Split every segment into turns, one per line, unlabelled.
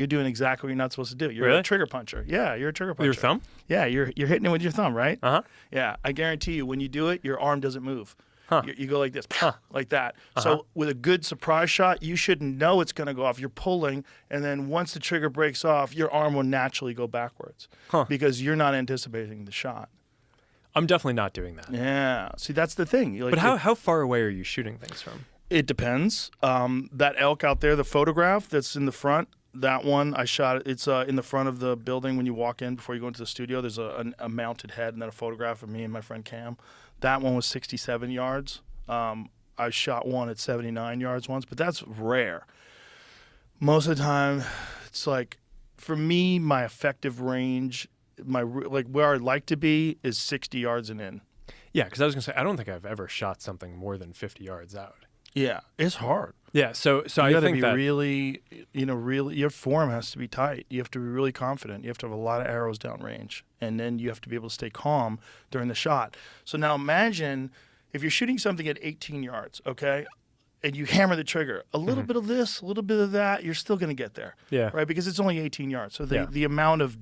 you're doing exactly what you're not supposed to do. You're
Really?
a trigger puncher. Yeah, you're a trigger puncher.
With your thumb?
Yeah, you're hitting it with your thumb, right?
Uh-huh.
Yeah, I guarantee you, when you do it, your arm doesn't move.
Huh.
You go like this, like that.
Uh-huh.
So with a good surprise shot, you shouldn't know it's going to go off. You're pulling, and then once the trigger breaks off, your arm will naturally go backwards because you're not anticipating the shot.
I'm definitely not doing that.
Yeah. See, that's the thing.
But how far away are you shooting things from?
It depends. That elk out there, the photograph that's in the front, that one I shot. It's in the front of the building when you walk in before you go into the studio. There's a mounted head and then a photograph of me and my friend Cam. That one was 67 yards. I shot one at 79 yards once, but that's rare. Most of the time, it's like, for me, my effective range, where I'd like to be is 60 yards and in.
Yeah, because I was going to say, I don't think I've ever shot something more than 50 yards out.
Yeah, it's hard.
Yeah, so
You
I
got to
think
be
that
really, really, your form has to be tight. You have to be really confident. You have to have a lot of arrows downrange. And then you have to be able to stay calm during the shot. So now imagine if you're shooting something at 18 yards, okay, and you hammer the trigger, a little bit of this, a little bit of that, you're still going to get there.
Yeah.
Right? Because it's only 18 yards. So the amount of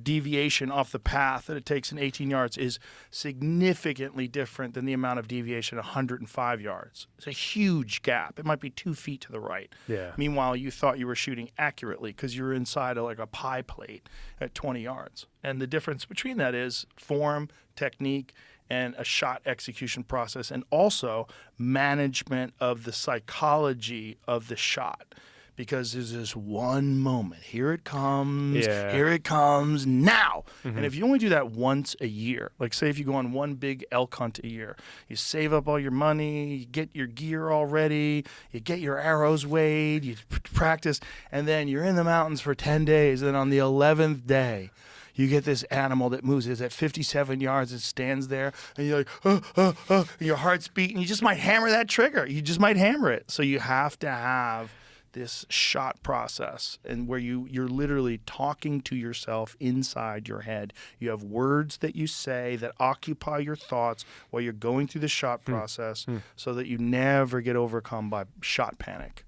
deviation off the path that it takes in 18 yards is significantly different than the amount of deviation at 105 yards. It's a huge gap. It might be 2 feet to the right.
Yeah.
Meanwhile, you thought you were shooting accurately because you were inside of like a pie plate at 20 yards. And the difference between that is form, technique, and a shot execution process, and also management of the psychology of the shot. Because there's this one moment. Here it comes.
Yeah.
Here it comes now. And if you only do that once a year, like say if you go on one big elk hunt a year, you save up all your money, you get your gear all ready, you get your arrows weighed, you practice, and then you're in the mountains for 10 days. And on the 11th day, you get this animal that moves. It's at 57 yards. It stands there, and you're like, and your heart's beating. You just might hammer that trigger. You just might hammer it. So you have to have this shot process, and where you're literally talking to yourself inside your head. You have words that you say that occupy your thoughts while you're going through the shot process so that you never get overcome by shot panic.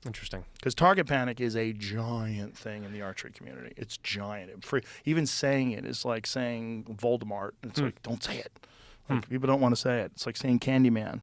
Interesting.
Because target panic is a giant thing in the archery community. It's giant. Even saying it is like saying Voldemort. It's like, don't say it. Like, people don't want to say it. It's like saying Candyman.